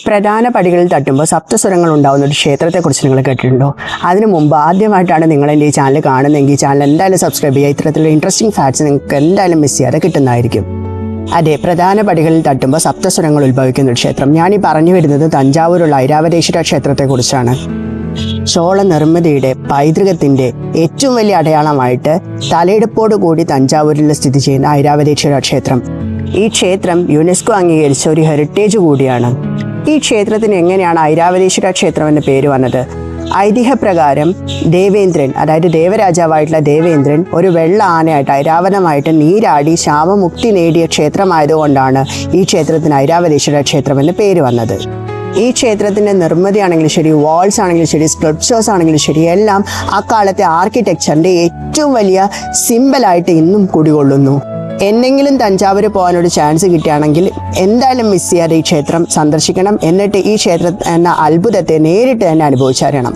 പ്രധാന പടികളിൽ തട്ടുമ്പോൾ സപ്തസ്വരങ്ങൾ ഉണ്ടാകുന്ന ഒരു ക്ഷേത്രത്തെക്കുറിച്ച് നിങ്ങൾ കേട്ടിട്ടുണ്ടോ? അതിനു മുമ്പ് ആദ്യമായിട്ടാണ് നിങ്ങൾ എൻ്റെ ഈ ചാനൽ കാണുന്നതെങ്കിൽ ചാനൽ എന്തായാലും സബ്സ്ക്രൈബ് ചെയ്യുക. ഇത്തരത്തിലുള്ള ഇൻട്രസ്റ്റിംഗ് ഫാക്ട്സ് നിങ്ങൾക്ക് എന്തായാലും മിസ് ചെയ്യാതെ കിട്ടുന്നതായിരിക്കും. അതെ, പ്രധാന പടികളിൽ തട്ടുമ്പോൾ സപ്തസ്വരങ്ങൾ ഉത്ഭവിക്കുന്ന ഒരു ക്ഷേത്രം. ഞാനീ പറഞ്ഞു വരുന്നത് തഞ്ചാവൂരുള്ള ഐരാവതേശ്വര ക്ഷേത്രത്തെക്കുറിച്ചാണ്. ചോള നിർമ്മിതിയുടെ പൈതൃകത്തിൻ്റെ ഏറ്റവും വലിയ അടയാളമായിട്ട് തലയെടുപ്പോടു കൂടി തഞ്ചാവൂരിൽ സ്ഥിതി ചെയ്യുന്ന ഐരാവതേശ്വര ക്ഷേത്രം. ഈ ക്ഷേത്രം യുനെസ്കോ അംഗീകരിച്ച ഒരു ഹെറിറ്റേജ് കൂടിയാണ്. ഈ ക്ഷേത്രത്തിന് എങ്ങനെയാണ് ഐരാവതേശ്വര ക്ഷേത്രം എന്ന പേര് വന്നത്? ഐതിഹ്യപ്രകാരം ദേവേന്ദ്രൻ, അതായത് ദേവരാജാവായിട്ടുള്ള ദേവേന്ദ്രൻ ഒരു വെള്ള ആനയായിട്ട് ഐരാവതമായിട്ട് നീരാടി ശാപമുക്തി നേടിയ ക്ഷേത്രമായതുകൊണ്ടാണ് ഈ ക്ഷേത്രത്തിന് ഐരാവതേശ്വര ക്ഷേത്രം എന്ന പേര് വന്നത്. ഈ ക്ഷേത്രത്തിൻ്റെ നിർമ്മിതിയാണെങ്കിലും ശരി, വാൾസ് ആണെങ്കിലും ശരി, സ്കൾപ്ചേഴ്സ് ആണെങ്കിലും ശരി, എല്ലാം അക്കാലത്തെ ആർക്കിടെക്ചറിൻ്റെ ഏറ്റവും വലിയ സിമ്പലായിട്ട് ഇന്നും കുടികൊള്ളുന്നു. എന്നെങ്കിലും തഞ്ചാവൂർ പോകാനൊരു ചാൻസ് കിട്ടുകയാണെങ്കിൽ എന്തായാലും മിസ് ചെയ്യാതെ ഈ ക്ഷേത്രം സന്ദർശിക്കണം. എന്നിട്ട് ഈ ക്ഷേത്രം എന്ന അത്ഭുതത്തെ നേരിട്ട് തന്നെ അനുഭവിച്ചറിയണം.